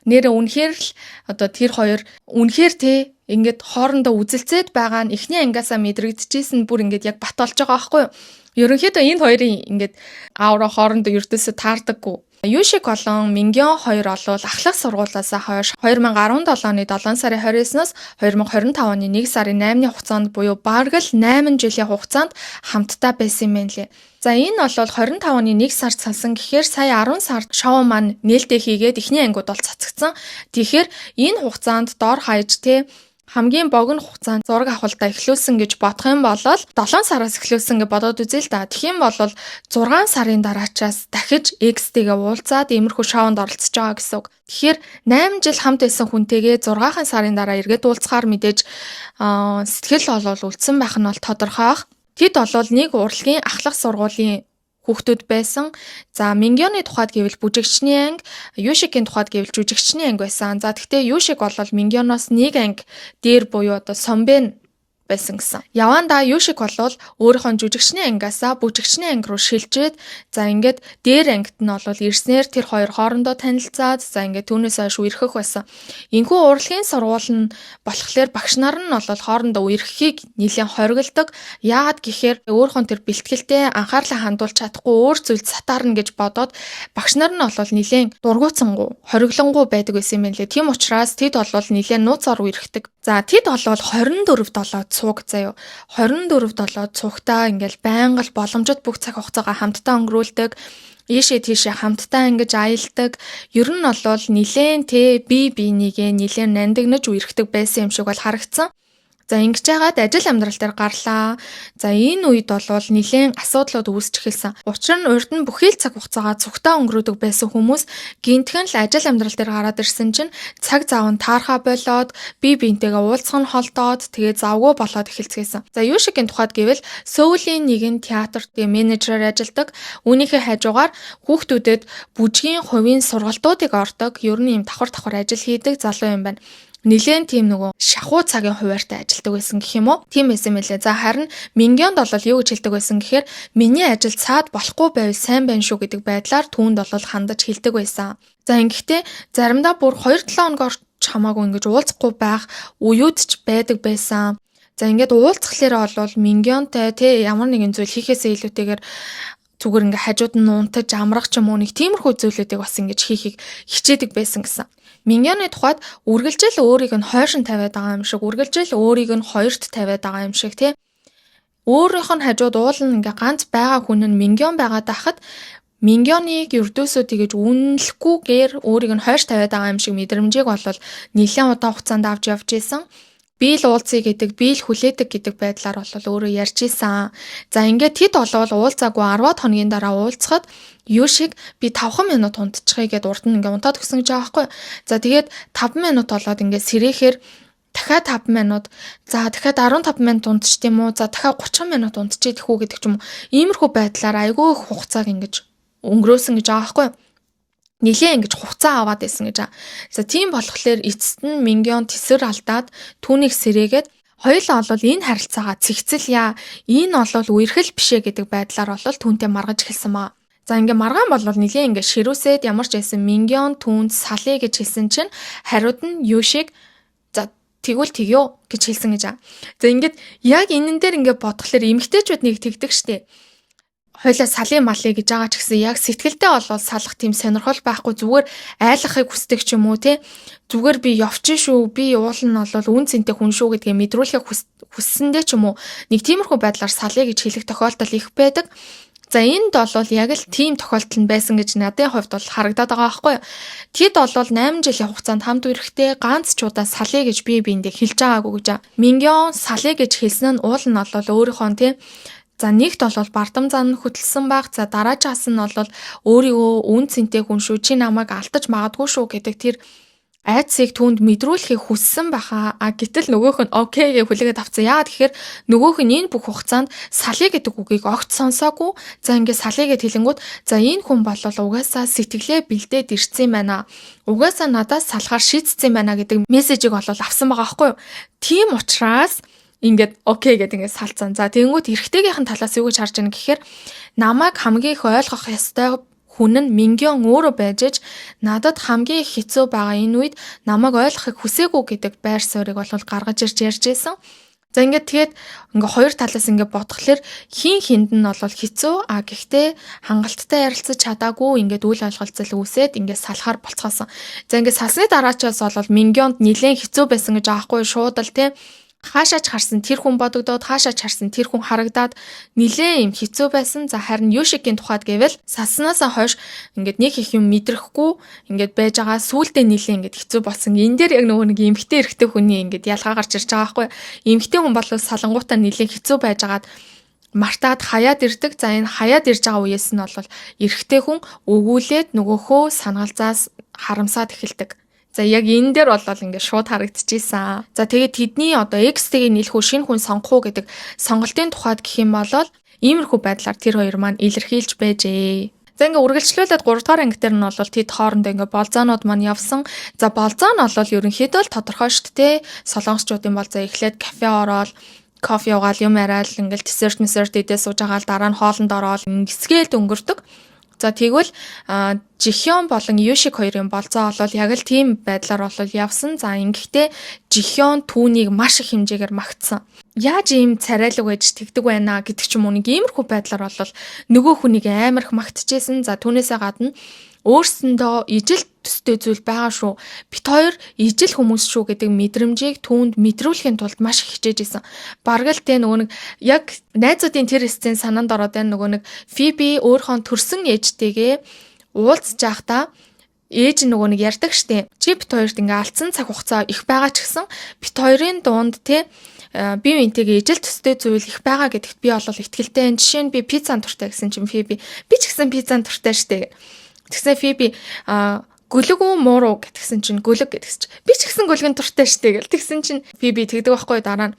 Нэрээ үнэхээр л одоо тэр хоёр үнэхээр те ингээд хоорондоо үзэлцээд байгаа нь эхний ангиасаа мэдрэгдэжсэн бүр ингээд яг бат болж байгаа байхгүй юу? Ерөнхийдөө энэ хоёрын ингээд аавра хоорондоо ердөөсөө таардаггүй. Юшик болон Мингён хоёр олвол ахлах сургуулиас хойш 2017 оны 7 сарын 29-наас 2025 оны 1 сарын 8-ны хугацаанд буюу бараг л 8 жилийн хугацаанд хамтдаа байсан юм байна лээ. За энэ бол 25 оны 1 сард салсан гэхээр сая 10 сард шоу маань нээлттэй хийгээд эхний ангиуд бол цацгдсан. Тэгэхээр энэ хугацаанд дор хаяж те хамгийн богино хугацаанд зураг авалтаа эхлүүлсэн гэж бодох юм бол 7 сараас эхлүүлсэн гэж бодоод үзье л да. Тэгэх юм бол 6 сарын дараачаас дахиж X-тэйгээ уулзаад иймэрхүү шоунд оролцож байгаа гэсэн үг. Тэгэхээр 8 жил хамт байсан хүнтэйгээ 6 сарын дараа эргээд уулзахаар мэдээж сэтгэл олол үлдсэн байх нь бол тодорхой ах. Тэд бол нэг урлагийн ахлах сургуулийн хүүхдүүд байсан. За Мингёны тухайд гэвэл бүжигчний анги, Юшигийн тухайд гэвэл жүжигчний анги байсан. За тэгтээ Юшик бол Мингёноос нэг анги дээр буюу одоо Сомбен байсан гэсэн. Яванда Юшик бол өөрийнхөө жүжигчний ангиасаа бүжигчний анги руу шилжээд за ингээд дээр ангид нь бол ирснээр тэр хоёр хоорондоо танилцаад за ингээд түүнээс хойш үерхэх байсан. Энэхүү урлагийн сургууль нь болохоор багш нар нь бол хоорондоо үерххийг нэлээд хориглдог. Яагаад гэхээр өөрийнхөө тэр бэлтгэлтэй анхаарлаа хандуулж чадахгүй өөр зүйлд сатаарна гэж бодоод багш нар нь бол нэлээд дургуутсангуу, хориглонгуу байдаг байсан юм лээ. Тийм учраас тэд бол нэлээд нууцаар үерхдэг. За тэд бол 24/7 цуг заяо 24/7 цугтаа ингээл байнга л боломжит бүх цаг хугацаагаа хамтдаа өнгөрүүлдэг. Ийшээ тийшээ хамтдаа ингэж аялдаг. Ер нь бол нилээн те бие бинийгээ нилээн нандинаж үерхдэг байсан юм шиг бол харагдсан. За ингэж яагаад ажил амьдрал дээр гарлаа. За энэ үед бол нилээн асуудлууд үүсч эхэлсэн. Учир нь урд нь бүхий л цаг хугацаагаа цугтаа өнгөрөөдөг байсан хүмүүс гинтхэн л ажил амьдрал дээр гараад ирсэн чинь цаг зав нь таархаа болоод бие биентэйгээ уулзах нь холдоод тэгээ завгүй болоод эхэлцгээсэн. За Юшигийн тухайд гэвэл Сөүлийн нэгэн театрт менежерээр ажилладаг. Үүнийхээ хажуугаар хүүхдүүдэд бүжгийн хувийн сургалтуудыг ордог. Ер нь юм давхар ажил хийдэг залуу юм байна. Нилээн тийм нөгөө шахуу цагийн хуваарьтай ажилдаг байсан гэх юм уу? Тийм байсан мэлээ. За харин Мингёнд бол юу гэж хэлдэг байсан гэхээр миний ажил цаад болохгүй байвал сайн байна шүү гэдэг байдлаар түүнд бол хандаж хэлдэг байсан. За ингэхдээ заримдаа бүр 2-7 хоногор хамаагүй ингэж уулзахгүй байх үеуд ч байдаг байсан. За ингээд уулзхлаараа бол Мингёнтэй те ямар нэгэн зүйл хийхээсээ илүүтэйгээр зүгээр ингээ хажууд нь унтаж амрах ч юм уу нэг тиймэрхүү зүйлүүдийг бас ингэж хийхийг хичээдэг байсан гэсэн. Мингёны тухайд үргэлжил өөрийг нь хойшин тавиад байгаа юм шиг, үргэлжил өөрийг нь хоёрт тавиад байгаа юм шиг тий. Өөрийнх нь хажууд уулын ингээ ганц байгаа хүн нь Мингён байгаад байхад Мингёныг ердөөсөө тэгэж үнэлэхгүйгээр өөрийг нь хойш тавиад байгаа юм шиг мэдрэмжийг бол нэлээд удаан хугацаанд авч явж исэн. Би л уулзъя гэдэг, би л хүлээдэг гэдэг байдлаар бол өөрөө ярьж исэн. За ингээд тэд бол уулзаагүй 10 хоногийн дараа уулзахад Юшиг би 5 минут унтчихъя гэд урд нь ингээ унтаад өгсөн гэж байгаа байхгүй. За тэгээд 5 минут болоод ингээ сэрэхээр дахиад 5 минут, за дахиад 15 минут унтчих тийм үү, за дахиад 30 минут унтчих гэх үү гэдэг ч юм уу. Иймэрхүү байдлаар айгүй их хугацааг ингээ өнгөрөөсөн гэж байгаа байхгүй. Нилээн ингэж хугацаа аваад байсан гэж. За тийм болохоор эцэст нь Мингён тэсвэр алдаад түүнийг сэрээгээд Хоёулаа бол энэ харилцаагаа цэгцэлья. Энэ бол үерхэл бишээ гэдэг байдлаар бол түүнтэй маргаж эхэлсэн маа. За ингээ маргаан бол нэлийн ингээ ширүүсэд ямар ч байсан Мингён түүнд салъя гэж хэлсэн чинь хариуд нь Юшиг за тэгвэл тэгё гэж хэлсэн гэж. За ингээд яг энэн дээр ингээ бодглохлоор эмгтээчүүд нэг тэгдэг штеп. Хойлоо салын малыг гэж байгаа ч гэсэн яг сэтгэлдээ болвол салах тийм сонирхол байхгүй зүгээр айлахыг хүсдэг ч юм уу те зүгээр би явчих шүү би уул нь бол үн цэнтэй хүн шүү гэдгээ мэдрүүлэхийг хүссэндээ ч юм уу нэг тиймэрхүү байдлаар салъя гэж хэлэх тохиолдол их байдаг. За энд бол яг л тийм тохиолдол нь байсан гэж надын хувьд бол харагдаад байгаа байхгүй юу. Тэд бол 8 жилийн хугацаанд хамт үрэхтэй ганц ч удаа салъя гэж бие биендээ хэлж байгаагүй гэж. Мингён салъя гэж хэлсэн нь уул нь бол өөрийнхөө тийм за нэгт бол бардам зан хөтлсөн баг. За дараажаас нь бол өөрийгөө үн цэнтэй хүн шүү чи намайг алдаж магадгүй шүү гэдэг тэр айдсыг түүнд мэдрүүлэхийг хүссэн байхаа. Гэтэл нөгөөх нь окей гэж хүлээгээд авцсан. Яагаад тэгэхээр нөгөөх нь энэ бүх хугацаанд салъя гэдэг үгийг огт сонсоогүй. За ингээд салъя гэж хэлэнгүүт за энэ хүн бол угаасаа сэтгэлээ бэлдээд ирсэн байна. Угаасаа надаас салахаар шийдсэн байна гэдэг мессежийг бол авсан байгаа байхгүй юу. Тийм учраас ингээд окей гэдэг ингээд салцсан. За тэгэнгүүт эрэгтэйгийнхэн талаас юу гэж харж байгаа гэхээр намайг хамгийн их ойлгох ёстой хүн нь Мингён өөрөө байж аж надад хамгийн их хэцүү байгаа энэ үед намайг ойлгохыг хүсээгүй гэдэг байр суурийг бол гаргаж ирж ярьж байсан. За ингээд хоёр талаас ингээд бодглохлоор хин хинд нь бол хэцүү гэхдээ хангалттай ярилцаж чадаагүй ингээд үйл ойлголцол үүсээд ингээд салахаар болцгоосон. За ингээд салсны дараачаас бол Мингёнд нэлээд хэцүү байсан гэж аахгүй шууд л тийм хаашаач харсан тэр хүн бодогдоод хаашаач харсан тэр хүн харагдаад нилээ юм хэцүү байсан. За харин Юшигийн тухайд гэвэл салснаасаа хойш ингээд нэг их юм мэдрэхгүй ингээд байж байгаа сүултээ нилээ ингээд хэцүү болсон. Энэ дээр яг нөгөө нэг эмгтэй эрэгтэй хүний ингээд ялгаа гарч ирж байгаа байхгүй. Эмгтэй хүн бол салангуудаа нилээ хэцүү байжгаад мартаад хаяад ирдэг. За энэ хаяад ирж байгаа үеэс нь бол эрэгтэй хүн өгүүлээд нөгөөхөө санаалзаас харамсаад эхэлдэг. За яг энэ дээр бол ингээд шууд харагдчихсан. За тэгээд тэдний одоо X-тэйг нийлхүү шинэ хүн сонгох уу гэдэг сонголтын тухайд гэх юм бол иймэрхүү байдлаар тэр хоёр маань илэрхийлж байжээ. За ингээд үргэлжлүүлээд 3 дугаар анги дээр нь бол тэд хоорондоо ингээд болзоонууд маань явсан. За болзоо нь бол ерөнхийдөө л тодорхой шүү дээ. Солонгосчуудын болзоо эхлээд кафе ороод кофе уугаал юм яриад ингээд десерт идээ сууж байгаа л дараа нь хоолнд ороод ингэсгээл өнгөрдөг. За тэгвэл Жихён болон Юшиг хоёрын болцоо бол яг л тийм байдлаар бол явсан. За ингэхдээ Жихён түүнийг маш их хэмжээгээр магтсан. Яаж ийм царайлаг байж тэгдэг байна гэдэг ч юм уу нэг иймэрхүү байдлаар бол нөгөө хүнийг амар их магтжсэн. За түүнээсээ гадна өөрсөндөө ижил төстэй зүйл байгаа шүү. Бит хоёр ижил хүмүүс шүү гэдэг мэдрэмжийг түүнд мэдрүүлэхийн тулд маш их хичээж исэн. Бараг л тэ нөгөө нэг яг найзуудын тэр сцен санаанд ороод байна. Нөгөө нэг Фиби өөрхөн төрсөн ээжтэйгээ уулзж байхдаа ээж нөгөө нэг ярьдаг штеп. Чи бит хоёрт ингээ алдсан цаг хугацаа их байгаа ч гэсэн бит хоёрын дунд тэ би энтэйгээ ижил төстэй зүйл их байгаа гэдэгт би бол итгэлтэй. Жишээ нь би пиццан туртай гэсэн чинь Фиби би ч гэсэн пиццан туртай штеп. Тэгсэн Фиби гүлэг үү мууруу гэтгсэн чинь гүлэг гэдгсэн чинь би ч гэсэн гүлгэн туртай штэ гэл тэгсэн чинь Фиби тэгдэг байхгүй дараа нь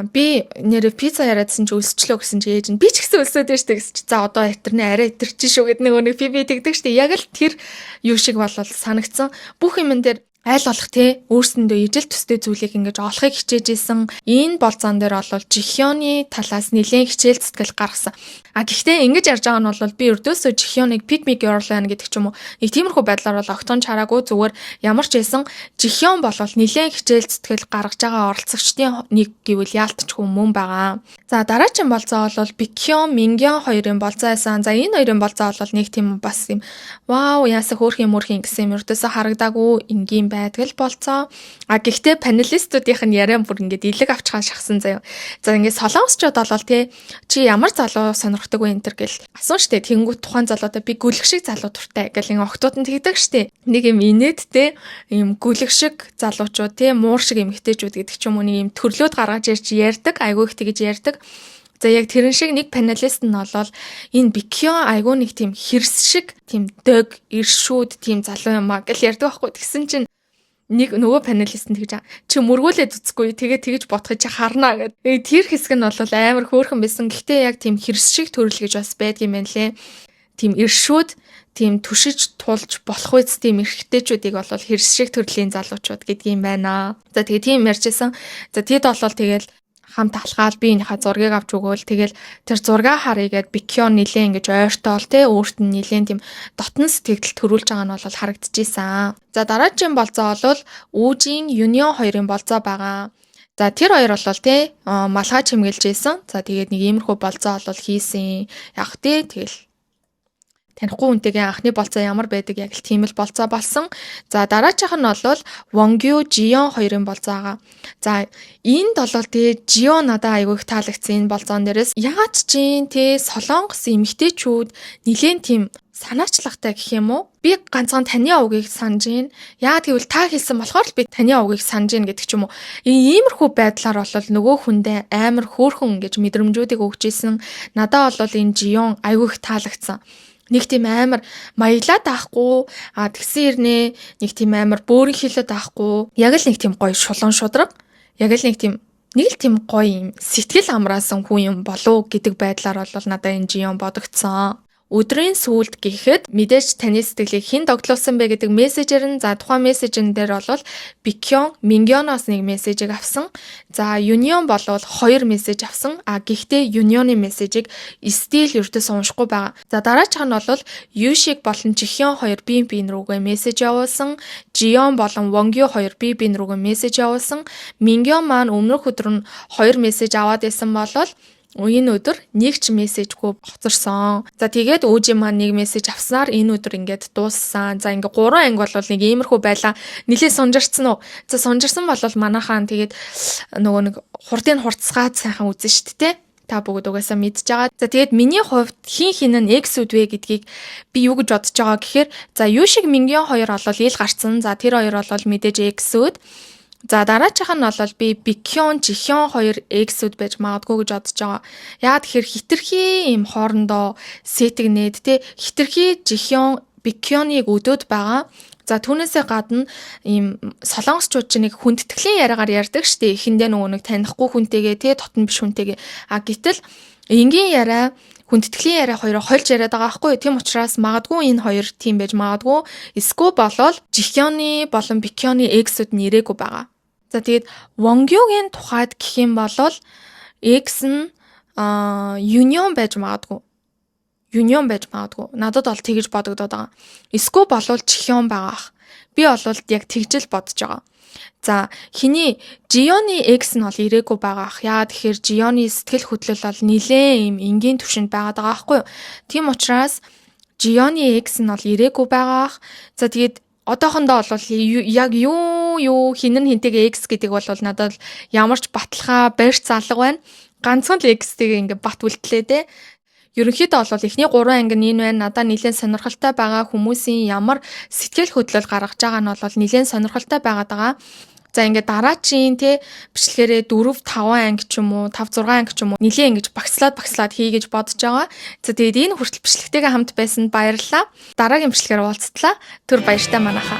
би нэрээ пицца яриадсан чи өсчлөө гэсэн чи ээж нь би ч гэсэн өсөөд байж штэ гэсэн чи за одоо хэтэрнэ арай хэтэрч шүү гэд нэг Фиби тэгдэг штэ яг л тэр юу шиг бол санагдсан бүх юмн дээр айл болох те өөрсөндөө ижил төстэй зүйлийг ингэж олохыг хичээж исэн. Энэ болцоон дээр бол Жихёны талаас нэлээд хичээл зүтгэл гаргасан. Гэхдээ ингэж ярьж байгаа нь бол би өрдөөсөө Жихёныг pick me girl байна гэдэг ч юм уу. Нэг тиймэрхүү байдлаар бол огтон чараагүй зүгээр ямар ч байсан Жихён бол нэлээд хичээл зүтгэл гаргаж байгаа оролцогчдын нэг гэвэл яалтчгүй мөн байгаа. За дараагийн болцоо бол Бикён, Мингён хоёрын болцоо байсан. За энэ хоёрын болцоо бол нэг тийм бас юм вау яасаа хөөрхөн мөрхөн гэсэн юм өрдөөсөө харагдаагүй энгийн байдаг л болцоо. Гэхдээ панелистуудынх нь яриа бүр ингээд илэг авчхаа шахсан заяа. За ингээд солонгосчууд болол тий чи ямар залуу сонирхдаг вэ энэ төр гэл асуун штэ. Тэнгүүт тухайн залуудаа би гүлэх шиг залуу туртай гэл ин октууд нь тэгдэг штэ. Нэг юм инээдтэй юм гүлэх шиг залуучууд тий муур шиг эмгтээчүүд гэдэг ч юм уу нэг юм төрлөөд гаргаж ирж ярьдаг. Айгүй их тэгж ярьдаг. За яг тэрэн шиг нэг панелист нь болол энэ Бикён айгүй нэг тийм хэрс шиг тийм дог иршүүд тийм залуу юм а гэл ярьдаг байхгүй. Тэгсэн чинь нэг нөгөө панелист нь тэгж чи мөргүүлээд үзэхгүй тэгээ тэгж бодохыг чи харнаа гэдэг. Тэр хэсэг нь бол амар хөөрхөн байсан. Гэхдээ яг тийм хэрс шиг төрөл гэж бас байдгийм байна лээ. Тийм иршүүд тийм түшиж тулж болох үст тийм эрэгтэйчүүдийг бол хэршиг төрлийн залуучууд гэдгийм байна. За тэгээ тийм ярьжсэн. За тэд бол тэгэл хамт алхаал биенийхээ зургийг авч өгөөл тэгэл тэр зургаа харъя гэд Бикён нилээн ингэж ойртоол те өөрт нь нилээн тийм дотн сэтгэл төрүүлж байгаа нь бол харагдчихсан. За дараагийн болцоо бол Үүжийн Юнион хоёрын болцоо байгаа. За тэр хоёр бол те малгай чимгэлж ийсэн. За тэгээд нэг иймэрхүү болцоо бол хийсэн. Яг те тэгэл танихгүй хүнтэйгээ анхны болцоо ямар байдаг яг л тийм л болцоо болсон. За дараачих нь бол Вонгю Жион хоёрын болцоо байгаа. За энд бол тэгээ Жио надад айгүй их таалагдсан энэ болцоон дээрээс ягаад ч те Солонгос эмэгтэйчүүд нилээн тийм санаачлагтай гэх юм уу? Би ганцхан таны овгийг санаж гин. Яагаад гэвэл та хэлсэн болохоор л би таны овгийг санаж гин гэдэг ч юм уу. Иймэрхүү байдлаар бол нөгөө хүндээ амар хөөрхөн гэж мэдрэмжүүдийг өгч ийсэн. Надад бол энэ Жион айгүй их таалагдсан. Нэг тийм амар маяглаад авахгүй тэгсэн ирнэ нэг тийм амар бөөрийн хилээд авахгүй яг л нэг тийм гоё шулуун шудраг яг л нэг л тийм гоё юм сэтгэл амраасан хүн юм болов гэдэг байдлаар бол надад энэ Жион бодогдсон. Өдрийн сүүлд гэхэд мэдээж таны сэтгэлийг хэн догтлуулсан бэ гэдэг мессежээр нь за тухайн мессежэн дээр бол Бикён Мингёноос нэг мессежийг авсан. За Юнион бол 2 мессеж авсан. Гэхдээ Юнионы мессежийг стил ердөөс уншихгүй байгаа. За дараачих нь бол Юшиг болон Жихён 2 бие биен рүүгээ мессеж явуулсан. Жион болон Вонгю 2 бие биен рүүгээ мессеж явуулсан. Мингён маань өмнөх өдөр нь 2 мессеж аваад байсан болол энэ өдөр нэг ч мессежгүй хоцорсон. За тэгээд Үүжи маань нэг мессеж авснаар энэ өдөр ингээд дууссан. За ингээд 3 анги бол нэг иймэрхүү байлаа. Нилээ сунжирцсан уу? За сунжирсан бол манайхаа тэгээд нөгөө нэг хурдыг хурцгаад сайхан үзэн штт те. Та бүгд угаасаа мэдж байгаа. За тэгээд миний хувьд хин нь X үд вэ гэдгийг би юу гэж бодож байгаа гэхээр за Юшиг Мингён 2 бол ил гарцсан. За тэр хоёр бол мэдээж X үд. За дараачих нь бол би Бикён Жихён 2 X-үд байж магадгүй гэж бодож байгаа. Яагаад тэгэхээр хитрхи юм хоорондоо сэтгнээд те хитрхи Жихён Бикёныг өдөөд байгаа. За түүнээсээ гадна ийм солонгосчууд чинь нэг хүндэтгэлийн яриагаар ярьдаг штеп. Эхэндээ нөгөө нэг танихгүй хүнтэйгээ те дотн биш хүнтэйгээ. Гэтэл энгийн яриа хүндэтгэлийн яриа хоёроо хольж яриад байгаа байхгүй. Тийм учраас магадгүй энэ хоёр тийм байж магадгүй. Эсвэл болол Жихёны болон Бикёны X-үд нэрээгүй байгаа. За тэгээд Вонгюгийн тухайд гэх юм бол X нь Юнион байж магадгүй. Надад бол тэгж бодогдоод байгаа. Эсвэл болвол Жихён байгаа. Би бол яг тэгжэл бодож байгаа. За хиний Жионы X нь бол ирээгүй байгаа. Яагаад тэгэхээр Жионы сэтгэл хөдлөл бол нилээн юм энгийн түвшинд байгаад байгаа байхгүй юу? Тийм учраас Жионы X нь бол ирээгүй байгаа. За тэгээд одоохондоо бол яг юу хинэн хинтэйгээ X гэдэг бол надад ямар ч баталгаа барьц алга байна. Ганцхан л X-ийг ингээ бат үлдлээ те. Ерөнхийдөө бол эхний 3 анги нь энэ байна. Надад нэлээд сонирхолтой байгаа хүмүүсийн ямар сэтгэл хөдлөл гаргаж байгаа нь бол нэлээд сонирхолтой байгаад байгаа. За ингээд дараачийн те бичлэгээрээ 4 5 анги ч юм уу 5 6 анги ч юм уу нилээ ингэж багслаад хий гэж бодож байгаа. За тэгээд энэ хүртэл бичлэгтэйгээ хамт байсан баярлалаа. Дараагийн бичлэгээр уулзтлаа. Түр баяртай манайхаа.